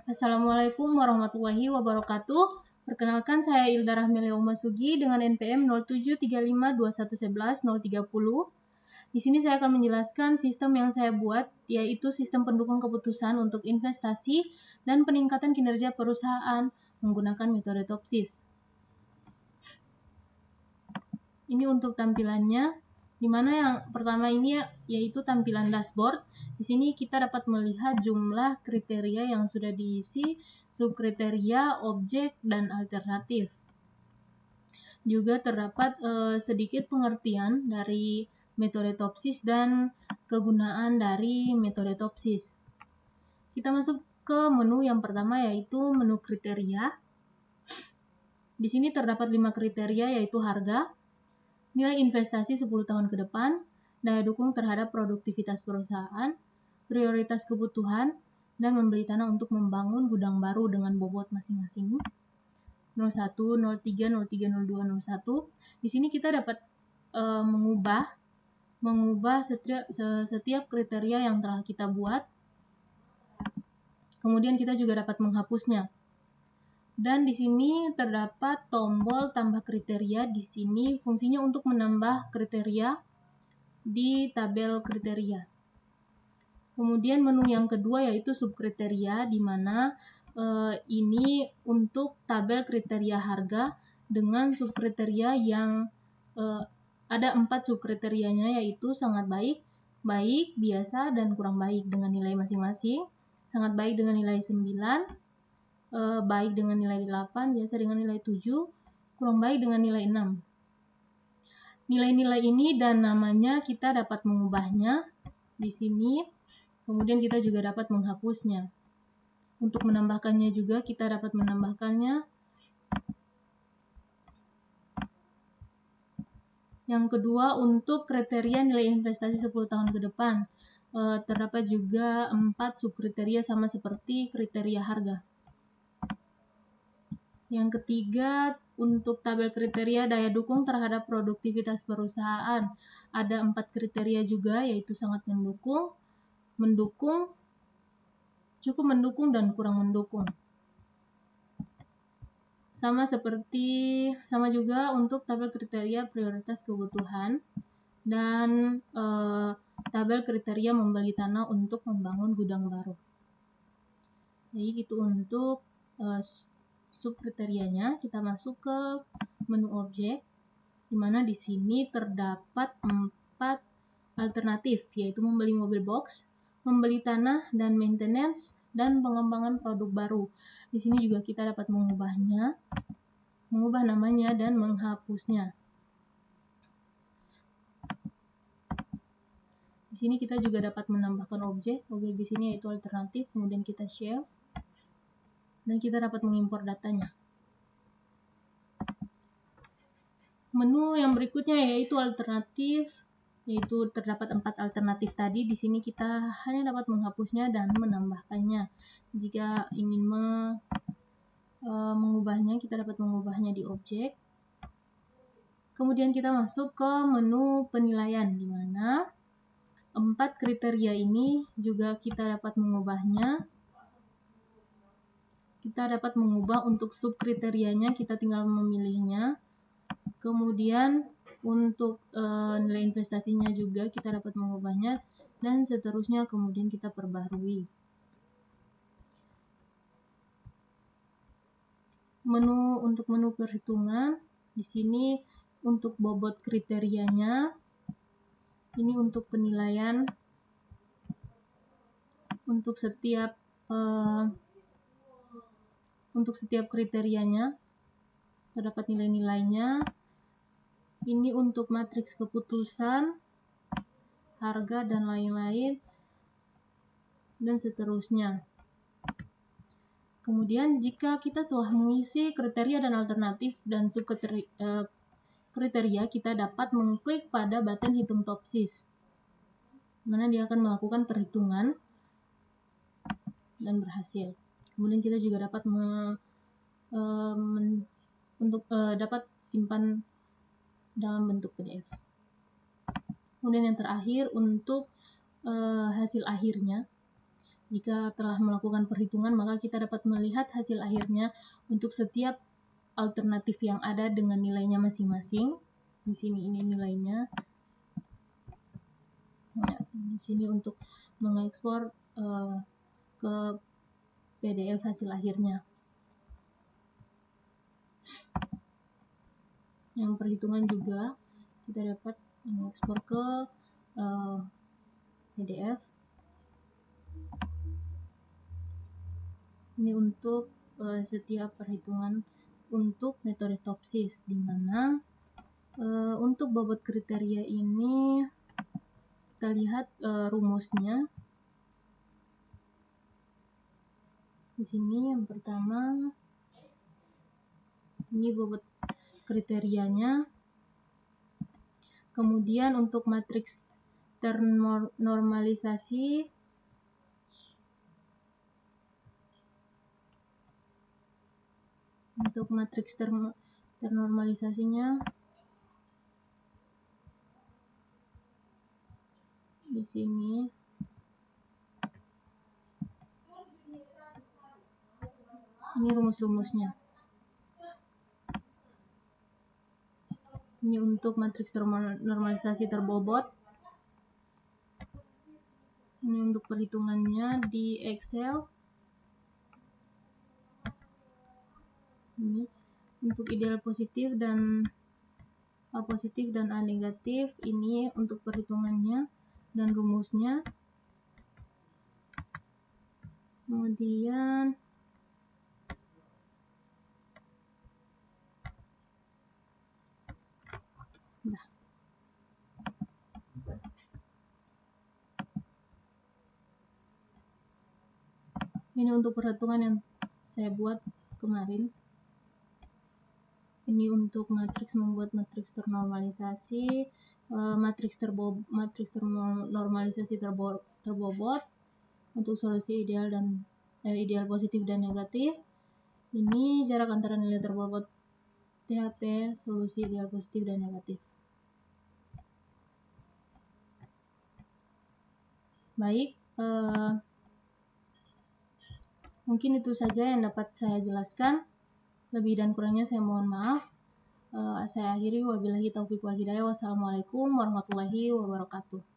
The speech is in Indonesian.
Assalamualaikum warahmatullahi wabarakatuh. Perkenalkan, saya Ilda Rahmelia Umasugi dengan NPM 073521111030. Di sini saya akan menjelaskan sistem yang saya buat, yaitu sistem pendukung keputusan untuk investasi dan peningkatan kinerja perusahaan menggunakan metode TOPSIS. Ini untuk tampilannya, di mana yang pertama ini yaitu tampilan dashboard. Di sini kita dapat melihat jumlah kriteria yang sudah diisi, subkriteria, objek, dan alternatif. Juga terdapat sedikit pengertian dari metode TOPSIS dan kegunaan dari metode TOPSIS. Kita masuk ke menu yang pertama, yaitu menu kriteria. Di sini terdapat 5 kriteria, yaitu harga, nilai investasi 10 tahun ke depan, daya dukung terhadap produktivitas perusahaan, prioritas kebutuhan, dan membeli tanah untuk membangun gudang baru dengan bobot masing-masing 01, 03, 03, 02, 01. Di sini kita dapat mengubah setiap kriteria yang telah kita buat. Kemudian kita juga dapat menghapusnya. Dan di sini terdapat tombol tambah kriteria. Di sini fungsinya untuk menambah kriteria di tabel kriteria. Kemudian menu yang kedua yaitu subkriteria, di mana ini untuk tabel kriteria harga dengan subkriteria yang ada 4 subkriterianya, yaitu sangat baik, baik, biasa, dan kurang baik dengan nilai masing-masing. Sangat baik dengan nilai 9, baik dengan nilai 8, biasa dengan nilai 7, kurang baik dengan nilai 6. Nilai-nilai ini dan namanya kita dapat mengubahnya di sini, kemudian kita juga dapat menghapusnya. Untuk menambahkannya juga kita dapat menambahkannya. Yang kedua, untuk kriteria nilai investasi 10 tahun ke depan, terdapat juga 4 subkriteria sama seperti kriteria harga. Yang ketiga, untuk tabel kriteria daya dukung terhadap produktivitas perusahaan, ada 4 kriteria juga, yaitu sangat mendukung, cukup mendukung, dan kurang mendukung. Sama juga untuk tabel kriteria prioritas kebutuhan dan tabel kriteria membeli tanah untuk membangun gudang baru. Jadi gitu untuk subkriterianya. Kita masuk ke menu objek, di mana di sini terdapat 4 alternatif, yaitu membeli mobil box, membeli tanah, dan maintenance, dan pengembangan produk baru. Di sini juga kita dapat mengubah namanya, dan menghapusnya. Di sini kita juga dapat menambahkan objek di sini yaitu alternatif, kemudian kita save. Dan kita dapat mengimpor datanya. Menu yang berikutnya yaitu alternatif, yaitu terdapat 4 alternatif tadi. Di sini kita hanya dapat menghapusnya dan menambahkannya. Jika ingin mengubahnya, kita dapat mengubahnya di objek. Kemudian kita masuk ke menu penilaian, di mana 4 kriteria ini juga kita dapat mengubahnya. Kita dapat mengubah untuk subkriterianya, kita tinggal memilihnya. Kemudian untuk nilai investasinya juga kita dapat mengubahnya, dan seterusnya kemudian kita perbarui. Untuk menu perhitungan, di sini untuk bobot kriterianya, ini untuk penilaian untuk setiap kriterianya, terdapat nilai-nilainya. Ini untuk matriks keputusan, harga, dan lain-lain, dan seterusnya. Kemudian jika kita telah mengisi kriteria dan alternatif dan subkriteria, kita dapat mengklik pada button hitung TOPSIS, mana dia akan melakukan perhitungan dan berhasil. Kemudian kita juga dapat dapat simpan dalam bentuk PDF. Kemudian yang terakhir untuk hasil akhirnya. Jika telah melakukan perhitungan, maka kita dapat melihat hasil akhirnya untuk setiap alternatif yang ada dengan nilainya masing-masing. Di sini ini nilainya. Nah, di sini untuk mengekspor ke PDF hasil akhirnya. Yang perhitungan juga kita dapat mengekspor ke PDF. Ini untuk setiap perhitungan untuk metode Topsis, di mana untuk bobot kriteria ini kita lihat rumusnya. Di sini yang pertama ini bobot kriterianya. Kemudian untuk matriks ternormalisasi ternormalisasinya di sini. Ini rumus-rumusnya. Ini untuk matriks normalisasi terbobot. Ini untuk perhitungannya di Excel. Ini untuk ideal positif dan A positif dan A negatif. Ini untuk perhitungannya dan rumusnya. Kemudian ini untuk perhitungan yang saya buat kemarin. Ini untuk membuat matriks ternormalisasi, matriks ternormalisasi terbobot untuk solusi ideal dan ideal positif dan negatif. Ini jarak antara nilai terbobot THP solusi ideal positif dan negatif. Baik, mungkin itu saja yang dapat saya jelaskan. Lebih dan kurangnya saya mohon maaf. Saya akhiri, wabillahi taufiq wal hidayah. Wassalamualaikum warahmatullahi wabarakatuh.